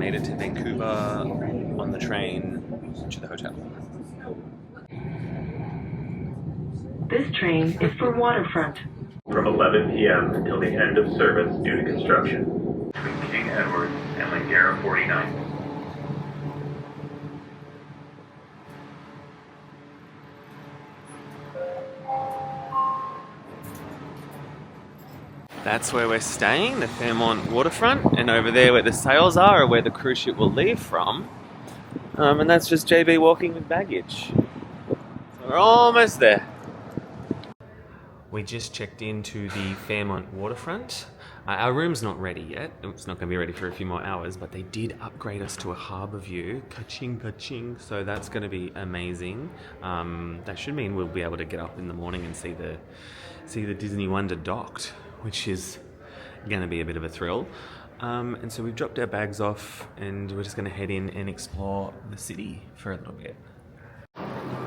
made it to Vancouver on the train to the hotel. This train is for Waterfront. From 11 p.m. until the end of service due to construction. Between King Edward and Langara 49. That's where we're staying, the Fairmont Waterfront, and over there where the sails are where the cruise ship will leave from. And that's just JB walking with baggage. So we're almost there. We just checked into the Fairmont Waterfront. Our room's not ready yet. It's not going to be ready for a few more hours, but they did upgrade us to a harbour view. Ka-ching, ka-ching. So that's going to be amazing. That should mean we'll be able to get up in the morning and see the Disney Wonder docked, which is going to be a bit of a thrill. And so we've dropped our bags off and we're just going to head in and explore the city for a little bit.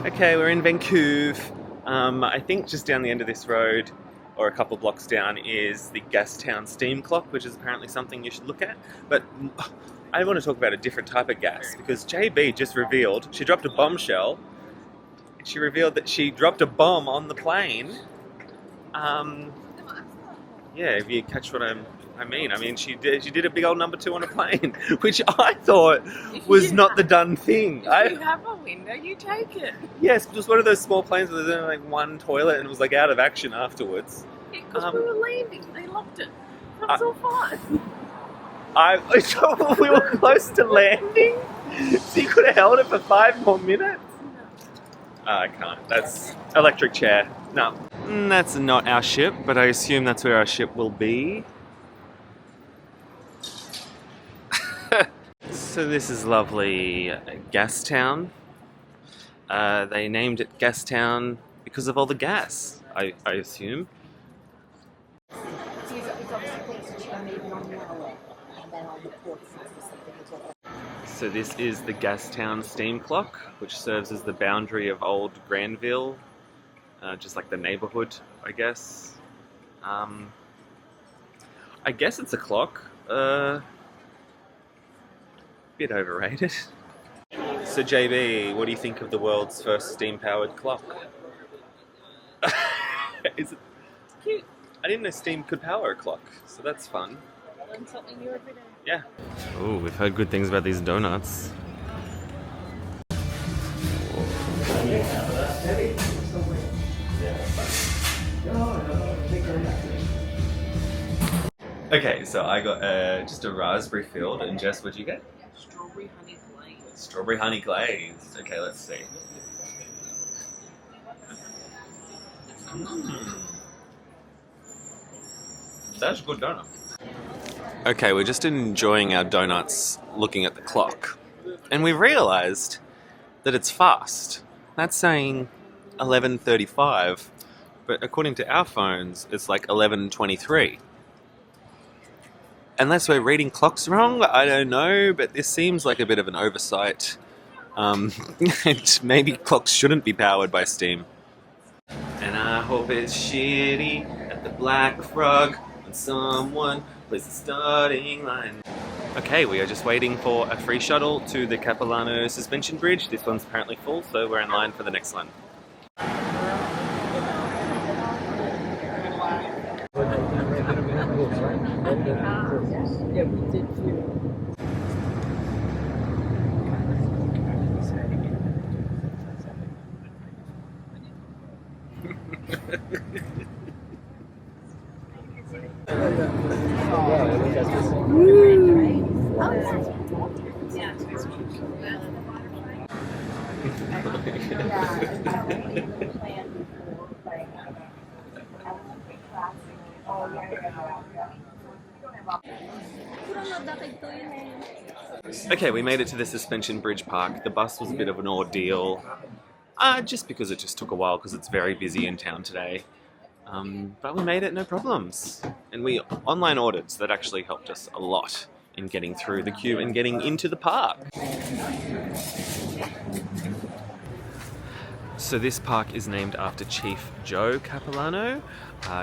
Okay, we're in Vancouver. I think just down the end of this road, or a couple blocks down, is the Gastown steam clock, which is apparently something you should look at. But I want to talk about a different type of gas, because JB just revealed, she dropped a bombshell. She revealed that she dropped a bomb on the plane. Yeah, if you catch what I mean, she did a big old number 2 on a plane, which I thought was not the done thing. If you have a window, you take it. Yes, it was one of those small planes where there's only like one toilet and it was like out of action afterwards. Because we were landing, they locked it. That was all fine. We were close to landing, so you could have held it for 5 more minutes. I can't. That's electric chair. No. That's not our ship, but I assume that's where our ship will be. So this is lovely Gastown. They named it Gastown because of all the gas, I assume. So this is the Gastown steam clock, which serves as the boundary of old Granville. Just like the neighborhood, I guess. I guess it's a clock. Bit overrated. So JB, what do you think of the world's first steam-powered clock? Is it Cute. I didn't know steam could power a clock, so that's fun. Learn something new every day. Yeah. Oh, we've heard good things about these donuts. Okay, so I got just a raspberry filled, and Jess, what'd you get? Strawberry honey glaze. Strawberry honey glaze. Okay, let's see. That's a good donut. Okay, we're just enjoying our donuts looking at the clock. And we realised that it's fast. That's saying 11:35, but according to our phones, it's like 11:23. Unless we're reading clocks wrong, I don't know, but this seems like a bit of an oversight. And maybe clocks shouldn't be powered by steam. And I hope it's shitty at the Black Frog when someone plays the starting line. Okay, we are just waiting for a free shuttle to the Capilano Suspension Bridge. This one's apparently full, so we're in line for the next one. Yeah, we did too. Okay, we made it to the Suspension Bridge Park. The bus was a bit of an ordeal, just because it just took a while because it's very busy in town today. But we made it, no problems. And we online ordered, so that actually helped us a lot in getting through the queue and getting into the park. So this park is named after Chief Joe Capilano,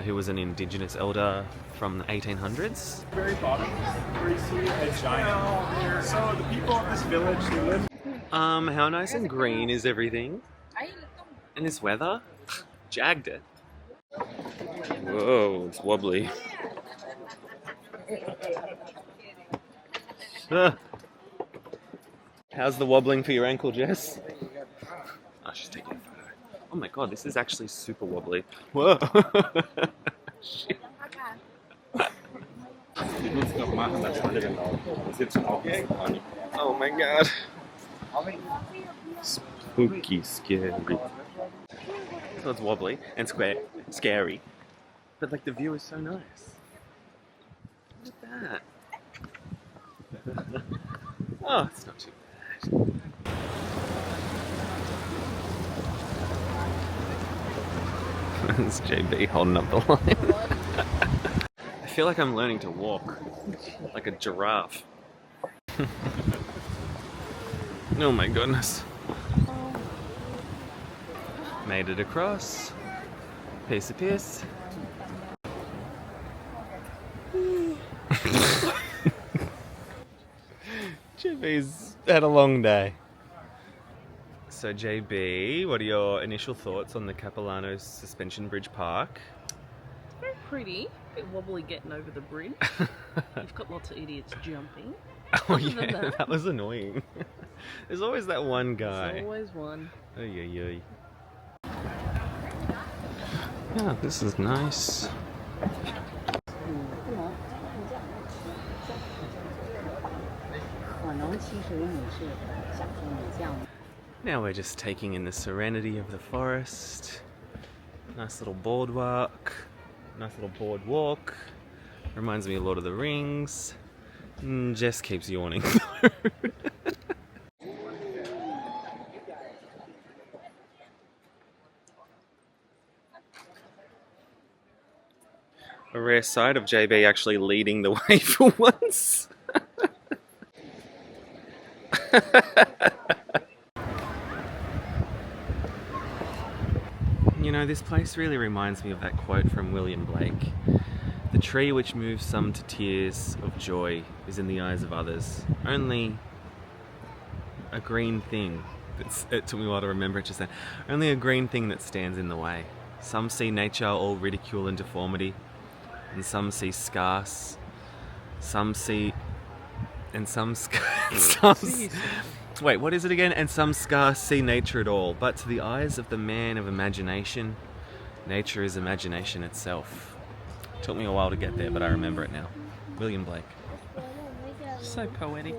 who was an Indigenous elder from the 1800s. Very bottom, where you see a giant So the people of this village, they live. How nice and green is everything? And this weather? Jagged it. Whoa, it's wobbly. Ah. How's the wobbling for your ankle, Jess? Oh, she's taking a photo. Oh my god, this is actually super wobbly. Whoa! Shit. Oh my god. Spooky, scary. So it's wobbly and scary. But like the view is so nice. Look at that. Oh, it's not too bad. It's JB holding up the line. I feel like I'm learning to walk. Like a giraffe. Oh my goodness. Made it across. Piece of piss. JB's had a long day. So JB, what are your initial thoughts on the Capilano Suspension Bridge Park? Very pretty. A bit wobbly getting over the bridge. You've got lots of idiots jumping. Oh yeah, that was annoying. There's always that one guy. There's always one. Oy. Yeah, this is nice. Now we're just taking in the serenity of the forest. Nice little boardwalk. Nice little boardwalk. Reminds me of Lord of the Rings. Jess keeps yawning. A rare sight of JB actually leading the way for once. You know, this place really reminds me of that quote from William Blake. The tree which moves some to tears of joy is in the eyes of others. Only a green thing. It took me a while to remember it just then. Only a green thing that stands in the way. Some see nature all ridicule and deformity, and some see scarce. Wait, what is it again? And some scarce see nature at all. But to the eyes of the man of imagination, nature is imagination itself. Took me a while to get there, but I remember it now. William Blake. So poetic.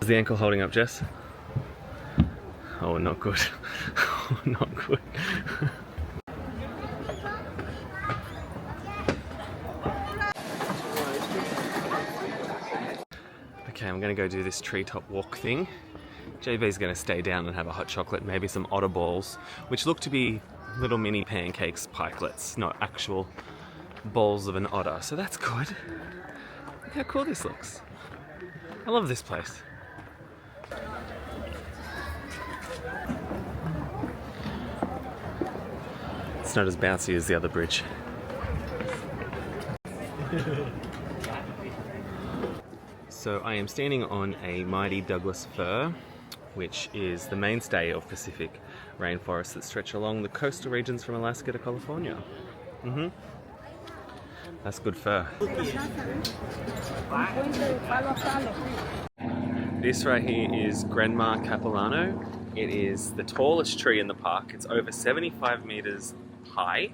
Is the ankle holding up, Jess? Oh, not good. Oh, not good. Okay, I'm gonna go do this treetop walk thing. JB's gonna stay down and have a hot chocolate, maybe some otter balls, which look to be little mini pancakes, pikelets, not actual balls of an otter. So that's good. Look how cool this looks. I love this place. It's not as bouncy as the other bridge. So I am standing on a mighty Douglas fir, which is the mainstay of Pacific rainforests that stretch along the coastal regions from Alaska to California. That's good fir. This right here is Grandma Capilano. It is the tallest tree in the park. It's over 75 meters high,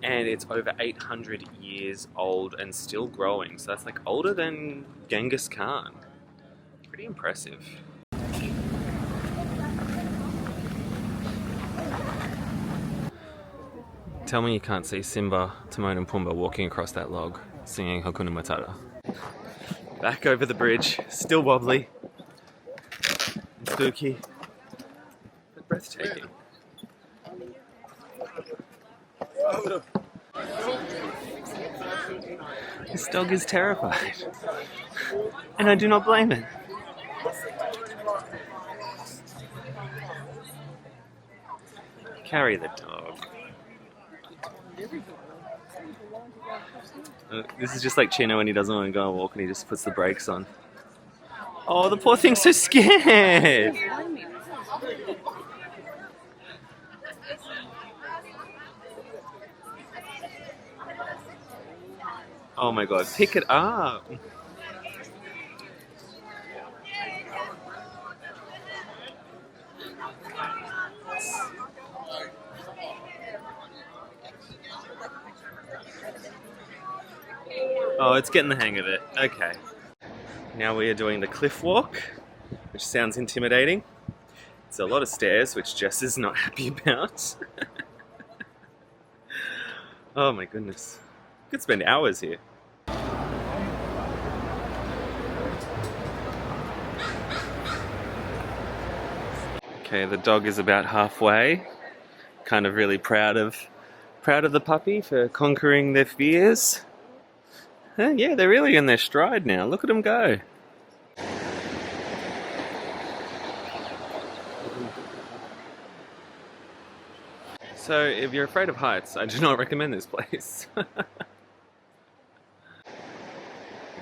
and it's over 800 years old and still growing. So that's like older than Genghis Khan. Pretty impressive. Tell me you can't see Simba, Timon and Pumbaa walking across that log, singing Hakuna Matata. Back over the bridge, still wobbly, and spooky, but breathtaking. This dog is terrified, and I do not blame it. Carry the dog. This is just like Chino when he doesn't want to go on a walk and he just puts the brakes on. Oh, the poor thing's so scared! Oh my god, pick it up! Oh, it's getting the hang of it. Okay. Now we are doing the cliff walk, which sounds intimidating. It's a lot of stairs, which Jess is not happy about. Oh my goodness. We could spend hours here. Okay, the dog is about halfway. Kind of really proud of the puppy for conquering their fears. Yeah, they're really in their stride now. Look at them go. So, if you're afraid of heights, I do not recommend this place. I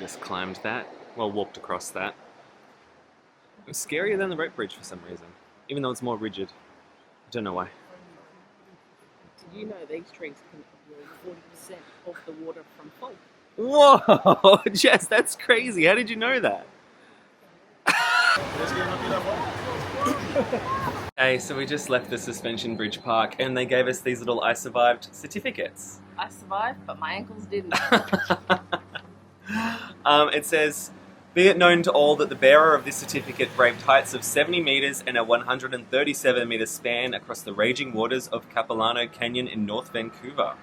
just climbed that. Well, walked across that. It was scarier than the rope bridge for some reason. Even though it's more rigid. I don't know why. Did you know these trees can absorb 40% of the water from fog? Whoa! Jess, that's crazy. How did you know that? Okay, so we just left the Suspension Bridge Park and they gave us these little I survived certificates. I survived, but my ankles didn't. It says, be it known to all that the bearer of this certificate braved heights of 70 meters and a 137 meter span across the raging waters of Capilano Canyon in North Vancouver.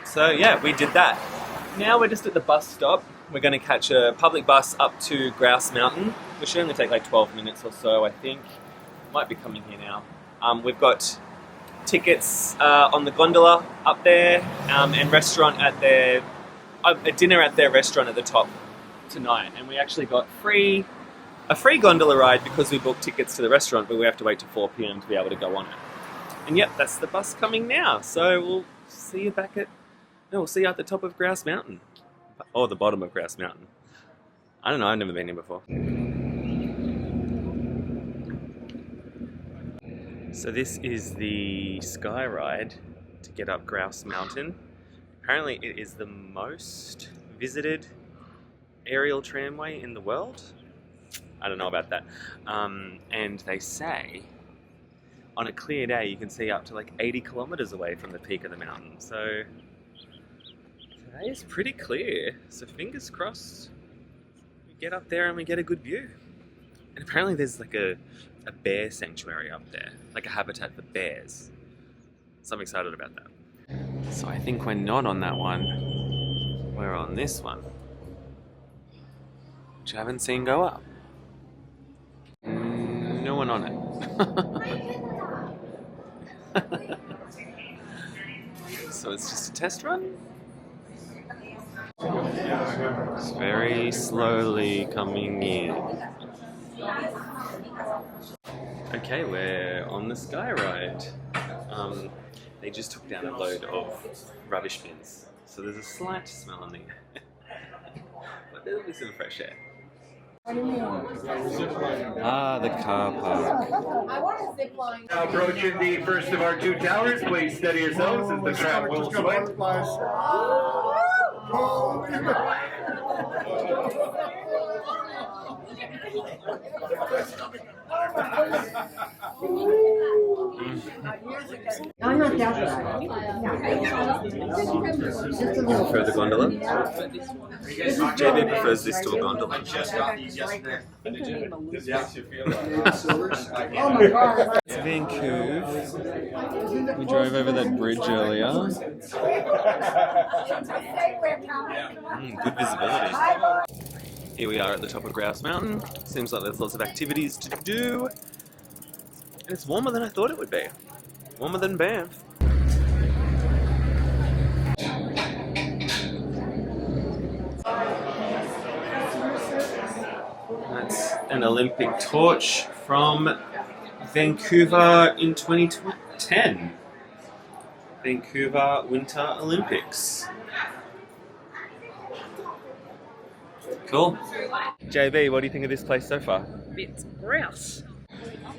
So yeah, we did that. Now we're just at the bus stop. We're going to catch a public bus up to Grouse Mountain, which should only take like 12 minutes or so, I think. Might be coming here now. We've got tickets on the gondola up there, and restaurant at their a dinner at their restaurant at the top tonight. And we actually got a free gondola ride because we booked tickets to the restaurant, but we have to wait till 4 p.m. to be able to go on it. And yep, that's the bus coming now. So we'll see you we'll see you at the top of Grouse Mountain. Or the bottom of Grouse Mountain. I don't know, I've never been here before. So this is the Skyride to get up Grouse Mountain. Apparently it is the most visited aerial tramway in the world. I don't know about that. And they say on a clear day you can see up to like 80 kilometers away from the peak of the mountain. So today is pretty clear. So fingers crossed we get up there and we get a good view. And apparently there's like a bear sanctuary up there, like a habitat for bears. So I'm excited about that. So I think we're not on that one. We're on this one, which I haven't seen go up. No one on it. So it's just a test run? It's very slowly coming in. Okay, we're on the Skyride. They just took down a load of rubbish bins, so there's a slight smell in the air. But there'll be some fresh air. Ah, the car park. Now approaching the first of our two towers, please steady yourselves as the crowd will sway. I'm not that bad. You prefer the gondola? JB prefers this to a gondola. It's Vancouver. We drove over that bridge earlier. Good visibility. Here we are at the top of Grouse Mountain. Seems like there's lots of activities to do. And it's warmer than I thought it would be. Warmer than Banff. That's an Olympic torch from Vancouver in 2010. Vancouver Winter Olympics. Cool. JB, what do you think of this place so far? It's grouse.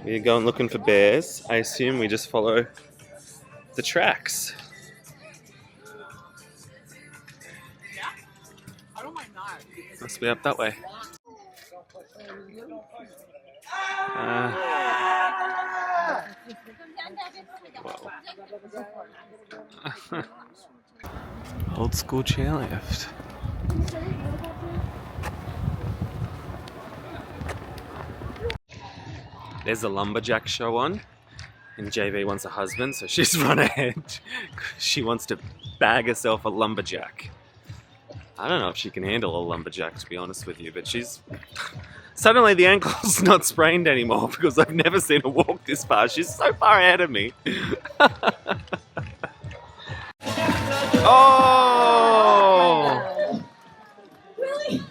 We're going looking for bears. I assume we just follow the tracks. Must be up that way. Old school chairlift. There's a lumberjack show on, and JV wants a husband, so she's run ahead. She wants to bag herself a lumberjack. I don't know if she can handle a lumberjack, to be honest with you, but she's... Suddenly the ankle's not sprained anymore because I've never seen her walk this far. She's so far ahead of me. Oh! Really?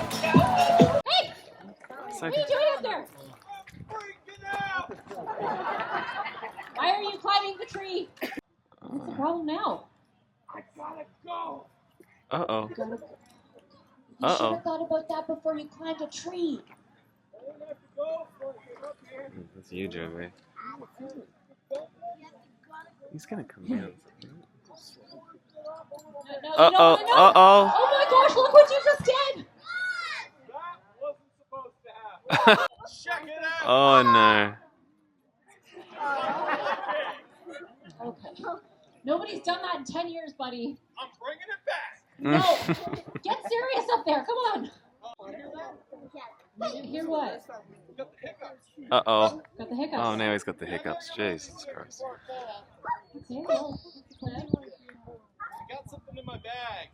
Hey! What are you doing up there? Why are you climbing the tree? What's the problem now? I gotta go. Uh-oh. You should Uh-oh. have thought about that before you climbed a tree. That's you, JV. He's gonna come down. No, Uh-oh. no. Uh-oh. Oh my gosh, look what you just did! That wasn't supposed to happen. Check it out. Oh, no. Okay. Nobody's done that in 10 years, buddy. I'm bringing it back. No! Get serious up there, come on! Hear what? Got the hiccups. Uh-oh. Got the hiccups. Oh, now he's got the hiccups. Jesus Christ. Okay, well, what's the plan? I got something in my bag.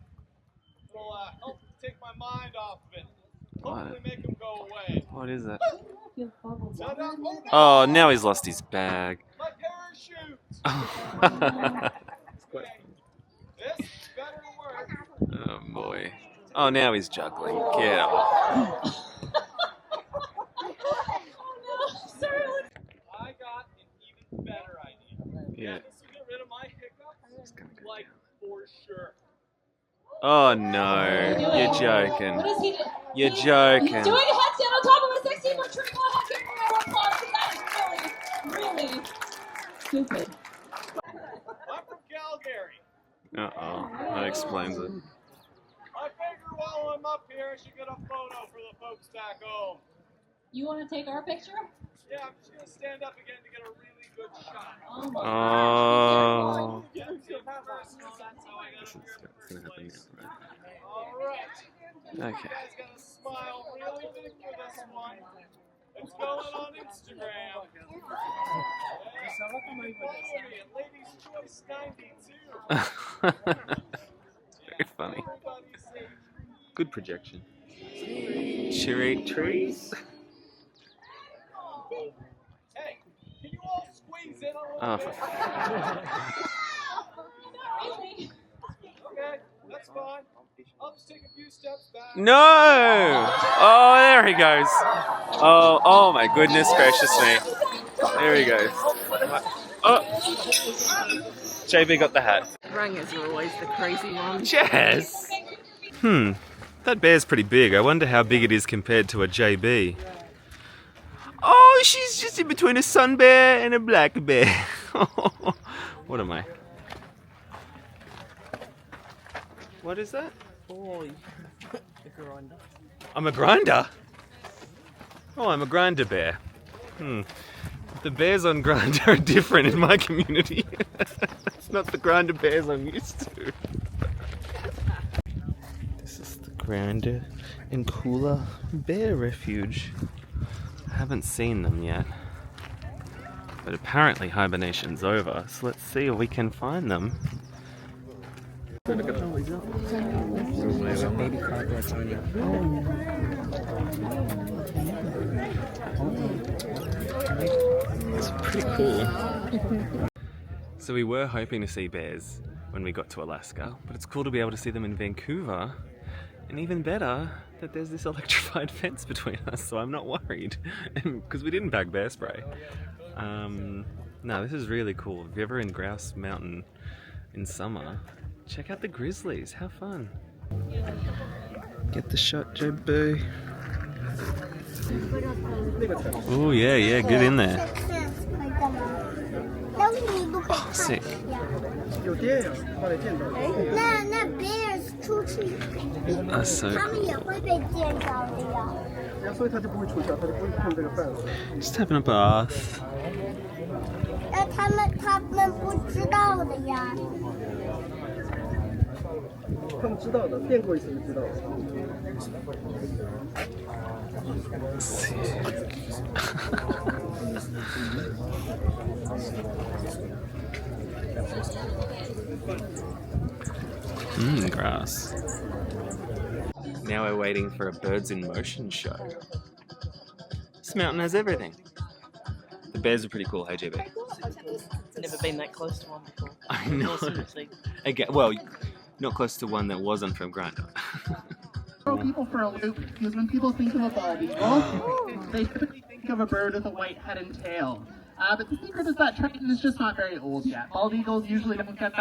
It'll help take my mind off of it. Hopefully What? make him go away. What is it? I feel bubbles. Ta-da. Oh, no! Oh, now he's lost his bag. My parachute. Oh, This better work. boy. Oh, now he's juggling. Get up. Oh no, sorry. I got an even better idea. Yeah. This will get rid of my hiccups, like for sure. Oh, no. You're joking. What is he doing? You're He's joking. doing a headstand on top of a 16-foot tree. Come on, give me a applause, 'cause that is really stupid. I'm from Calgary. Uh-oh. That explains it. I figure while I'm up here, I should get a photo for the folks back home. You want to take our picture? Yeah, I'm just gonna stand up again to get a really good shot. Oh my Oh. Yeah, see it first. That's how I got This up is here in the gonna first happen place. now, All right. You Okay. guys gotta smile really big for this one. It's going on Instagram. Yeah, Ladies Choice 92. Very funny. Good projection. Cherry trees. Hey, can you all squeeze in a little Oh, bit? Really? Okay, that's fine. I'll just take a few steps back. No! Oh, there he goes. Oh my goodness gracious me. There he goes. Oh! JB got the hat. Rangers are always the crazy ones. Jazz! That bear's pretty big. I wonder how big it is compared to a JB. Oh, she's just in between a sun bear and a black bear. What am I? What is that? Boy, the grinder. I'm a grinder? Oh, I'm a grinder bear. The bears on grinder are different in my community. It's not the grinder bears I'm used to. This is the Grinder and Cooler Bear Refuge. I haven't seen them yet. But apparently hibernation's over, so let's see if we can find them. It's pretty cool. So we were hoping to see bears when we got to Alaska, but it's cool to be able to see them in Vancouver. And even better, that there's this electrified fence between us, so I'm not worried. Because we didn't pack bear spray. No, this is really cool. If you're ever in Grouse Mountain in summer, check out the grizzlies. Have fun. Get the shot, JB. Oh yeah, yeah, get in there. Oh, sick. 那别人出去， That's so 他们也会被见到的呀。 Just having a bath. 那他们不知道的呀。他们知道的，变过一次就知道了。 Grass. Now we're waiting for a Birds in Motion show. This mountain has everything. The bears are pretty cool, hey JB? Never been that close to one before. I know. No, seriously. Again, well, not close to one that wasn't from Granville. Throw people for a loop, because when people think of a bald eagle, they typically think of a bird with a white head and tail. But the secret is that Triton is just not very old yet. Bald eagles usually don't get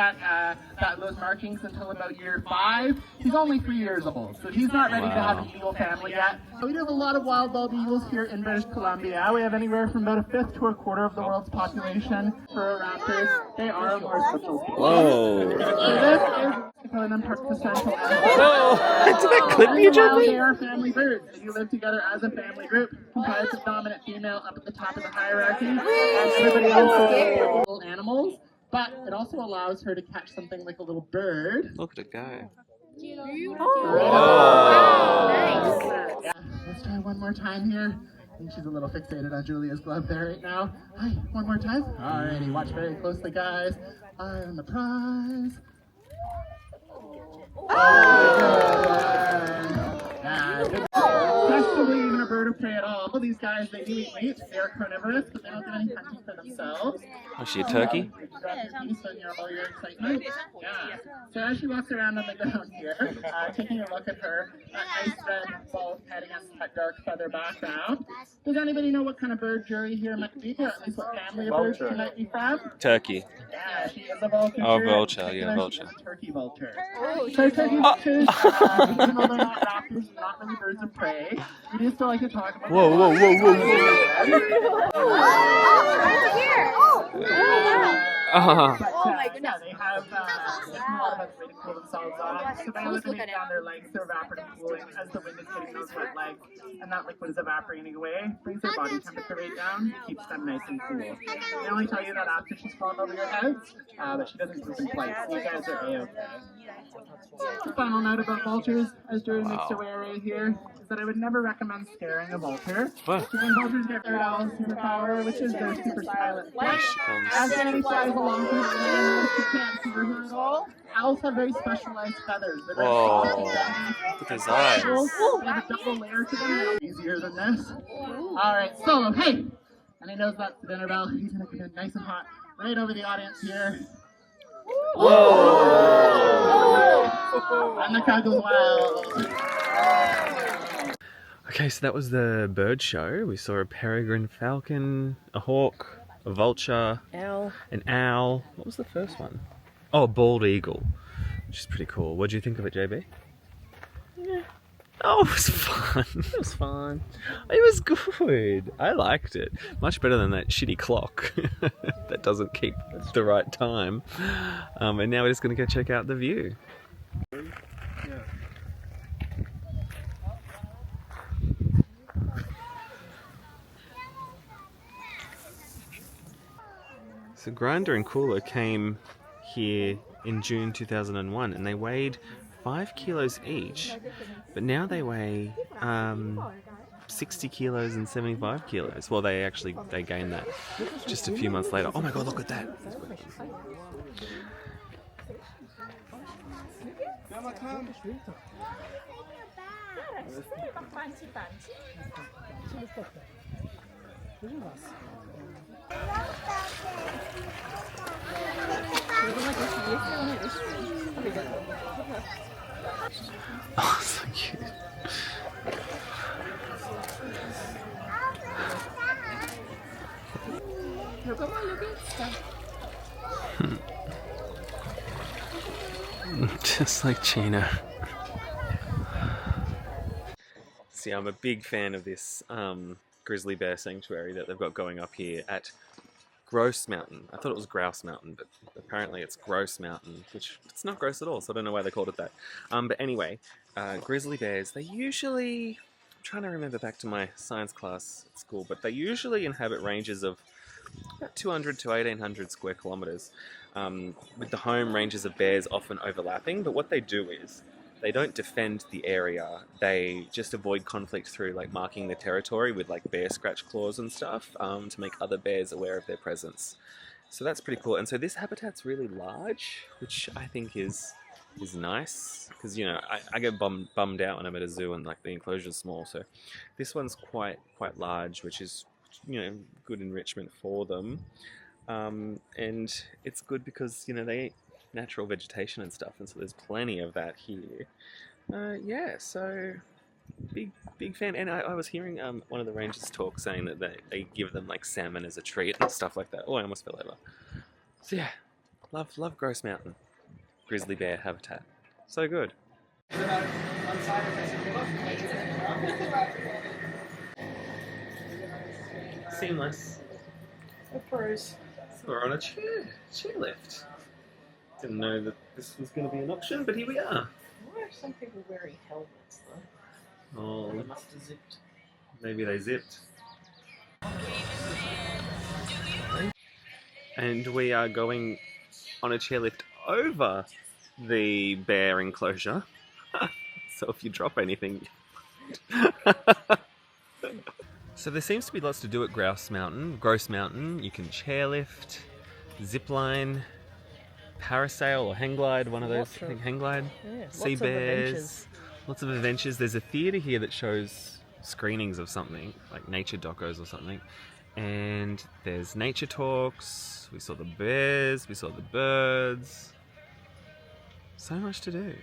those markings until about year 5. He's only 3 years old, so he's not ready to have an eagle family yet. So we do have a lot of wild bald eagles here in British Columbia. We have anywhere from about a fifth to a quarter of the world's population for raptors. They are more social. Whoa! So this is Capilano Suspension Bridge Park. Oh, did that clip you, They JB? are family birds. They do live together as a family group, comprised of dominant female up at the top of the hierarchy, and everybody else is little animals. But it also allows her to catch something like a little bird. Look at it go. Oh. Yeah. Let's try one more time here. I think she's a little fixated on Julia's glove there right now. Hi, one more time. Alrighty, watch very closely, guys. Eye on the prize. Especially even a bird of prey at all. These guys, they do eat meat. They are carnivorous, but they don't do any hunting for themselves. Was she a turkey? All your excitement. Yeah. So as she walks around on the ground here, taking a look at her, that nice red bald head against that dark feather background. Does anybody know what kind of bird jury here might be, or at least what family of birds she might be from? Turkey. Yeah, she is a vulture. Oh, vulture, yeah, vulture. Turkey vulture. So turkey vultures, even though they're not raptors, they're not really birds of prey, we do still like to talk about Whoa, whoa, whoa, whoa, whoa. Oh my goodness. Yeah, they have a lot of other way to cool themselves off. So by looking down their legs, they're evaporating cooling as the wind is hitting those wet legs, and that liquid is evaporating away, brings their body temperature rate down, keeps them nice and cool. They only tell you that after she's fallen over your heads, but she doesn't poop in flight, so you guys are A-okay. The final note about vultures, as Jerry makes her way right here, is that I would never recommend scaring a vulture. What? Because vultures get their owl superpower, which is their super silent flight. As Danny flies along through the air, you can't hear her at all. Owls have very specialized feathers. They're very Whoa. soft and bendy. Look at his eyes. They have a double layer to them. They're easier than this. Alright, Solo, hey! And he knows that's the dinner bell. He's going to come in nice and hot right over the audience here. Whoa! And the crowd goes wild. Okay, so that was the bird show. We saw a peregrine falcon, a hawk, a vulture, Owl. an owl. What was the first one? Oh, a bald eagle, which is pretty cool. What did you think of it, JB? Yeah. Oh, it was fun. It was fun. It was good. I liked it. Much better than that shitty clock that doesn't keep the right time. And now we're just going to go check out the view. So Grinder and Cooler came here in June 2001 and they weighed 5 kilos each, but now they weigh 60 kilos and 75 kilos. Well, they gained that just a few months later. Oh my god, look at that. Oh, so cute. Look at my little stuff. Just like Chino. See, I'm a big fan of this grizzly bear sanctuary that they've got going up here at Grouse Mountain. I thought it was Grouse Mountain, but apparently it's Grouse Mountain, which it's not gross at all, so I don't know why they called it that. But anyway, grizzly bears, they usually, I'm trying to remember back to my science class at school, but they usually inhabit ranges of about 200 to 1800 square kilometers, with the home ranges of bears often overlapping. But what they do is they don't defend the area, they just avoid conflict through like marking the territory with like bear scratch claws and stuff, to make other bears aware of their presence. So that's pretty cool. And so this habitat's really large, which I think is nice, because you know I get bummed out when I'm at a zoo and like the enclosure's small. So this one's quite large, which is, you know, good enrichment for them, and it's good because, you know, they eat natural vegetation and stuff, and so there's plenty of that here. Yeah, so big fan. And I was hearing one of the rangers talk, saying that they give them like salmon as a treat and stuff like that. Oh, I almost fell over. So yeah, love Grouse Mountain grizzly bear habitat. So good. Seamless. A pros. So we're on a chairlift. Didn't know that this was going to be an option, but here we are. Why are some people wearing helmets though? Oh, They must have zipped. maybe they zipped. And we are going on a chairlift over the bear enclosure. So if you drop anything... So there seems to be lots to do at Grouse Mountain. You can chairlift, zipline, parasail or hang glide, one of those. I think hang glide. Yeah, See lots bears. Lots of adventures. There's a theatre here that shows screenings of something, like nature docos or something. And there's nature talks. We saw the bears, we saw the birds. So much to do.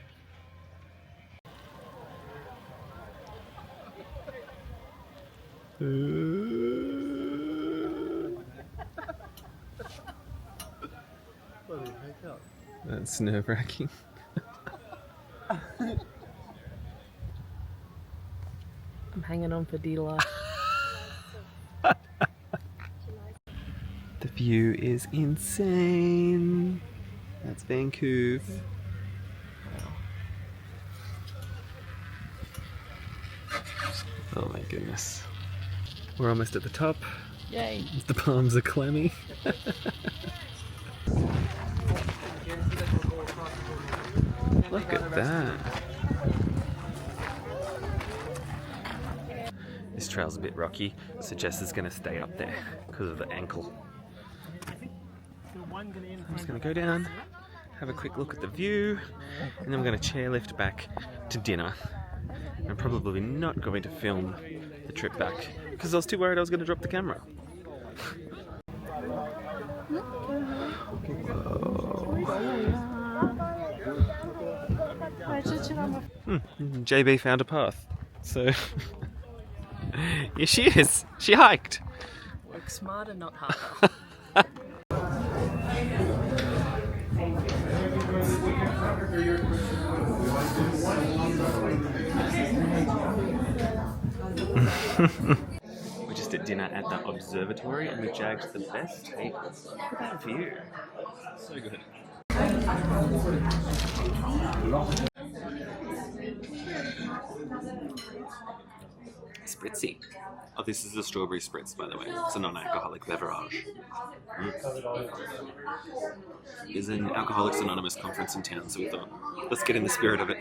That's nerve-wracking. I'm hanging on for dear life. The view is insane. That's Vancouver. Oh my goodness. We're almost at the top. Yay. The palms are clammy. Look at that. This trail's a bit rocky, so Jess is going to stay up there because of the ankle. I'm just going to go down, have a quick look at the view, and then we're going to chairlift back to dinner. I'm probably not going to film the trip back because I was too worried I was going to drop the camera. JB found a path, so here she is. She hiked. Work smarter, not harder. We're just at dinner at the Observatory and we jagged the best tables. Look at that view. So good. Spritzy. Oh, this is the strawberry spritz, by the way. It's a non-alcoholic beverage. There's an Alcoholics Anonymous conference in town, so we thought, let's get in the spirit of it.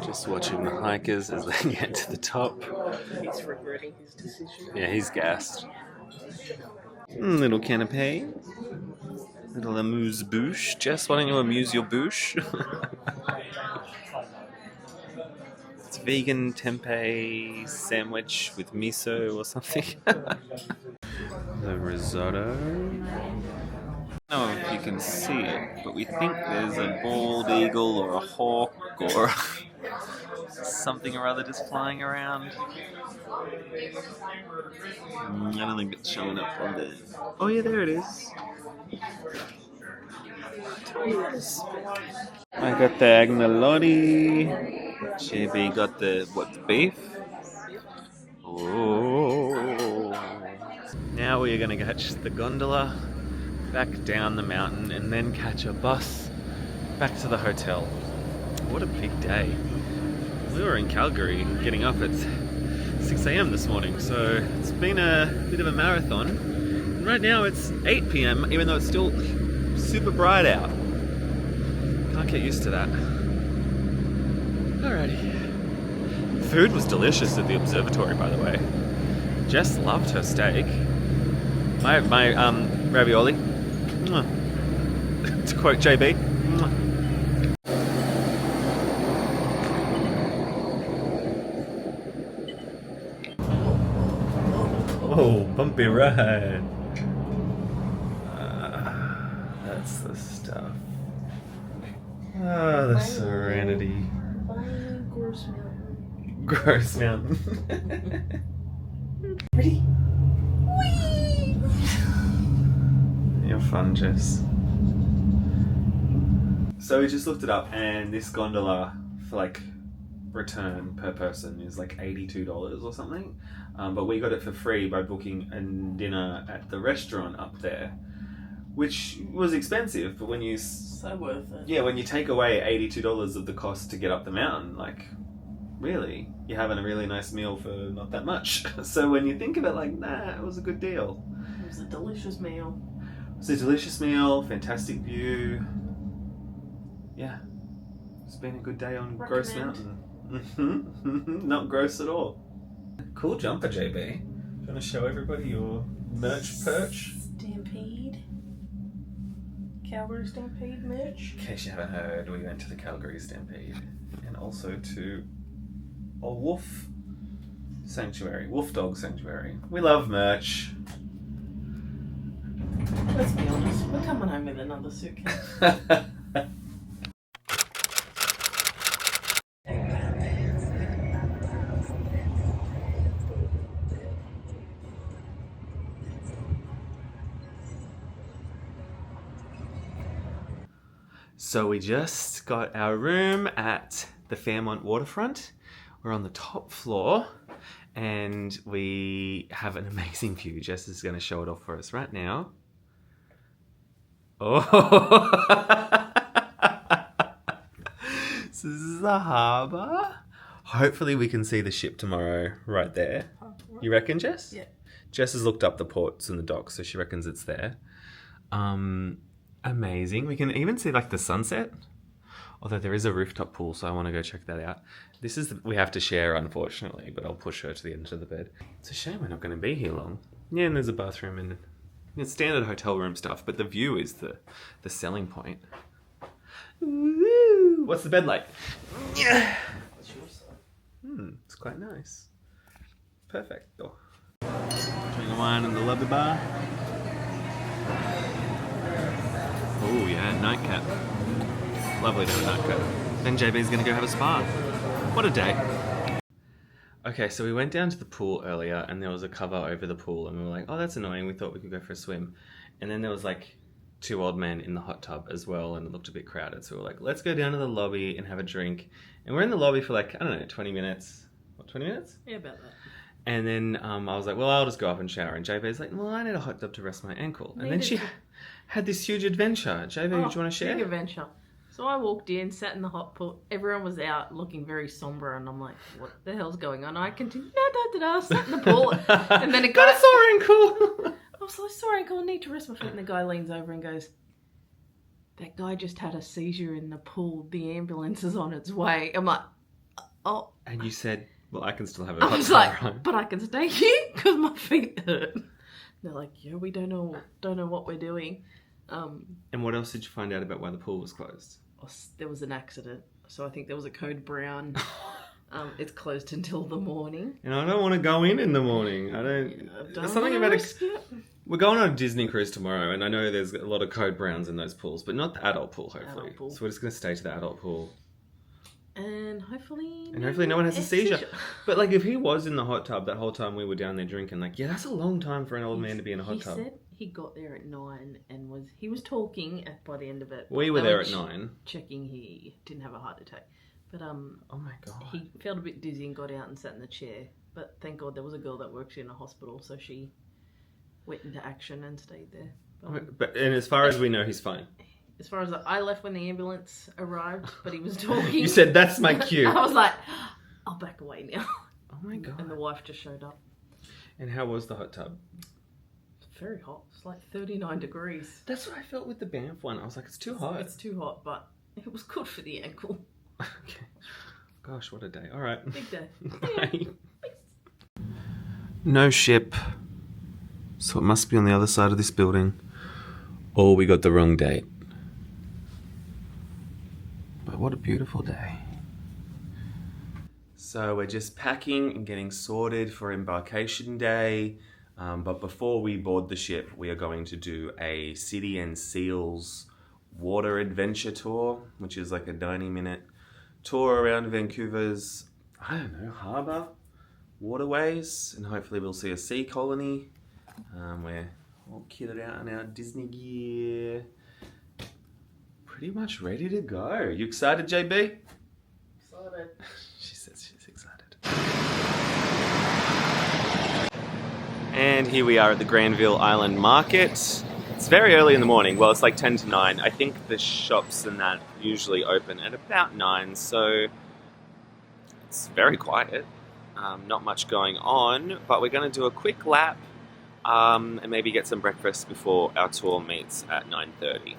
Just watching the hikers as they get to the top. He's regretting his decision. Yeah, he's gassed. Little canapé. Little amuse-bouche. Jess, why don't you amuse your bouche? It's vegan tempeh sandwich with miso or something. The risotto. I don't know if you can see it, but we think there's a bald eagle or a hawk or something or other just flying around. I don't think it's showing up on there. Oh yeah, there it is. I got the agnolotti. JB got the beef? Oh. Now we are going to catch the gondola back down the mountain and then catch a bus back to the hotel. What a big day. We were in Calgary getting up at 6 a.m. this morning, so it's been a bit of a marathon. And right now it's 8 p.m. even though it's still super bright out. Can't get used to that. Alrighty. Food was delicious at the observatory, by the way. Jess loved her steak. My ravioli. Mwah. To quote JB. Mwah. Oh, bumpy ride. That's the stuff. Ah, the serenity. Grouse Mountain. Grouse Mountain. Ready? You're fun, Jess. So we just looked it up, and this gondola for like return per person is like $82 or something. But we got it for free by booking a dinner at the restaurant up there, which was expensive. But when you So worth it. when you take away $82 of the cost to get up the mountain, like really, you're having a really nice meal for not that much. So when you think of it like that, it was a good deal. It was a delicious meal. It's a delicious meal, fantastic view. Yeah, it's been a good day on Grouse Mountain. Not gross at all. Cool jumper, JB. Do you want to show everybody your merch perch? Stampede. Calgary Stampede merch. In case you haven't heard, we went to the Calgary Stampede and also to a wolf sanctuary, wolf dog sanctuary. We love merch. Let's be honest, we're coming home with another suitcase. So we just got our room at the Fairmont Waterfront. We're on the top floor and we have an amazing view. Jess is going to show it off for us right now. Oh, so this is the harbour. Hopefully we can see the ship tomorrow right there. You reckon, Jess? Yeah. Jess has looked up the ports and the docks, so she reckons it's there. Amazing. We can even see like the sunset. Although there is a rooftop pool, so I want to go check that out. This is we have to share, unfortunately, but I'll push her to the end of the bed. It's a shame we're not going to be here long. Yeah, and there's a bathroom and it's standard hotel room stuff, but the view is the selling point. Woo! What's the bed like? Yeah. It's quite nice. Perfect. Oh. Drinking wine in the lobby bar. Oh yeah, nightcap. Lovely to have a nightcap. Then JB's gonna go have a spa. What a day. Okay, so we went down to the pool earlier and there was a cover over the pool and we were like, oh, that's annoying. We thought we could go for a swim. And then there was like 2 old men in the hot tub as well and it looked a bit crowded. So we were like, let's go down to the lobby and have a drink. And we're in the lobby for like, I don't know, 20 minutes. What, 20 minutes? Yeah, about that. And then I was like, well, I'll just go up and shower. And JB's like, well, I need a hot tub to rest my ankle. And then she had this huge adventure. JB, do you want to share? Big adventure. So I walked in, sat in the hot pool. Everyone was out looking very somber, and I'm like, what the hell's going on? I continued, sat in the pool. And then a guy... Got a sore ankle! I was so sorry, ankle, I need to rest my feet. And the guy leans over and goes, that guy just had a seizure in the pool. The ambulance is on its way. I'm like, oh. And you said, well, I can still have a I hot was tub, like, right? but I can stay here because my feet hurt. They're like, yeah, we don't know what we're doing. And what else did you find out about why the pool was closed? There was an accident, so I think there was a code brown. It's closed until the morning. And I don't want to go in the morning. I don't. There's something about We're going on a Disney cruise tomorrow, and I know there's a lot of code browns in those pools, but not the adult pool, hopefully. Adult pool. So we're just going to stay to the adult pool. And hopefully no one has a seizure. But like, if he was in the hot tub that whole time we were down there drinking, like, yeah, that's a long time for an old man to be in a hot tub. He said he got there at 9 and was talking by the end of it. We were there at 9. Checking he didn't have a heart attack. But oh my god. he felt a bit dizzy and got out and sat in the chair. But thank God there was a girl that works in a hospital, so she went into action and stayed there. But and as far as we know, he's fine. As far as I left when the ambulance arrived, but he was talking. You said, that's my cue. I was like, I'll back away now. Oh my god. And the wife just showed up. And how was the hot tub? It's very hot. It's like 39 degrees. That's what I felt with the Banff one. I was like, it's too hot. It's too hot, but it was good for the ankle. Okay. Gosh, what a day. All right. Big day. Bye. No ship. So it must be on the other side of this building. Or we got the wrong date. But what a beautiful day. So we're just packing and getting sorted for embarkation day. But before we board the ship, we are going to do a City and Seals water adventure tour, which is like a 90-minute tour around Vancouver's, I don't know, harbour, waterways, and hopefully we'll see a sea colony. We're all kitted out in our Disney gear. Pretty much ready to go. You excited, JB? Excited. She says she's excited. And here we are at the Granville Island Market. It's very early in the morning. Well, it's like 10 to 9. I think the shops and that usually open at about 9, so it's very quiet. Not much going on, but we're going to do a quick lap and maybe get some breakfast before our tour meets at 9:30.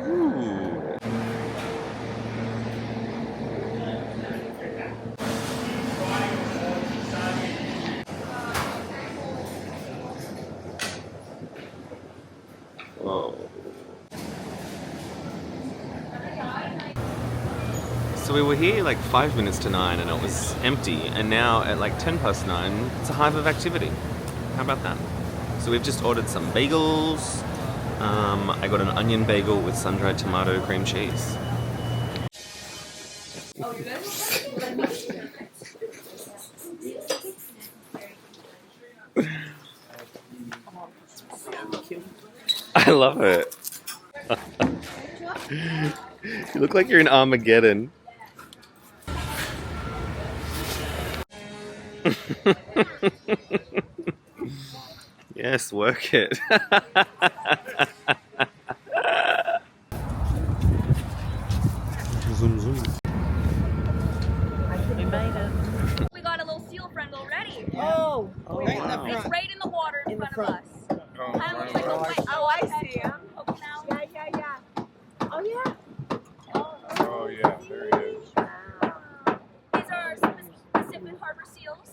Ooh. Whoa. So we were here like 5 minutes to 9 and it was empty, and now at like 10 past 9 it's a hive of activity. How about that? So we've just ordered some bagels. I got an onion bagel with sun-dried tomato cream cheese. I love it. You look like you're in Armageddon. Yes, work it. Zoom, zoom. We made it. We got a little seal friend already. Oh, It's right in the water in front of us. Kind of looks like a white. Oh, I see him. Okay, now. Yeah. Oh, yeah. Oh yeah, there he is. These are Pacific Harbor seals.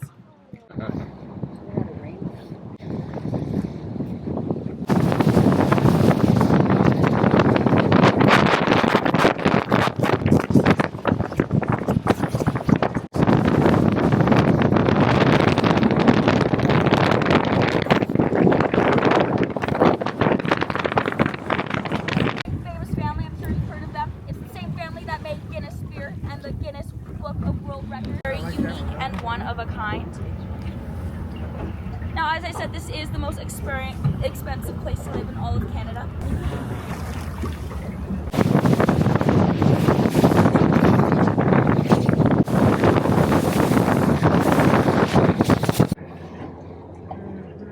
Now, as I said, this is the most expensive place to live in all of Canada.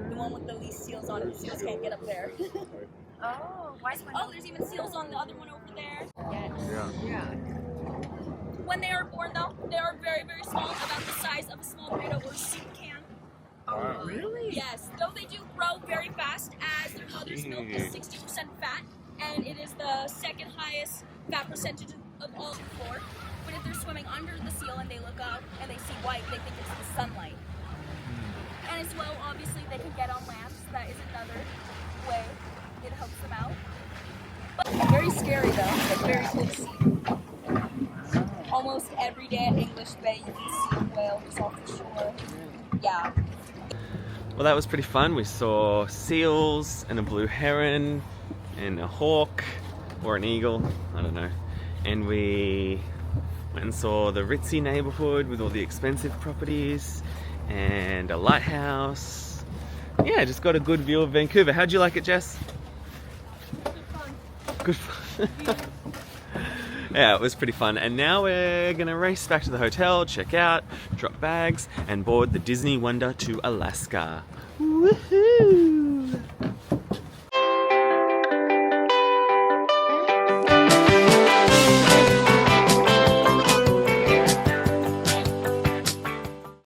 The one with the least seals on it. The seals can't get up there. Oh, why is my... Oh, there's even seals on the other one over there. Yes. Yeah. When they are born, though, they are very, very small, about the size of a small burrito or a soup can. Wow. Really? Yes, though they do grow very fast as their mother's milk is 60% fat, and it is the second highest fat percentage of all four. But if they're swimming under the seal and they look up and they see white, they think it's the sunlight. And as well, obviously, they can get on land, so that is another way it helps them out. But very scary though, but very cool to see. Almost every day at English Bay, you can see a whale just off the shore. Yeah. Well, that was pretty fun. We saw seals and a blue heron and a hawk or an eagle, I don't know. And we went and saw the ritzy neighborhood with all the expensive properties and a lighthouse. Yeah, just got a good view of Vancouver. How'd you like it, Jess? Good fun. Yeah, it was pretty fun. And now we're gonna race back to the hotel, check out, drop bags, and board the Disney Wonder to Alaska. Woohoo!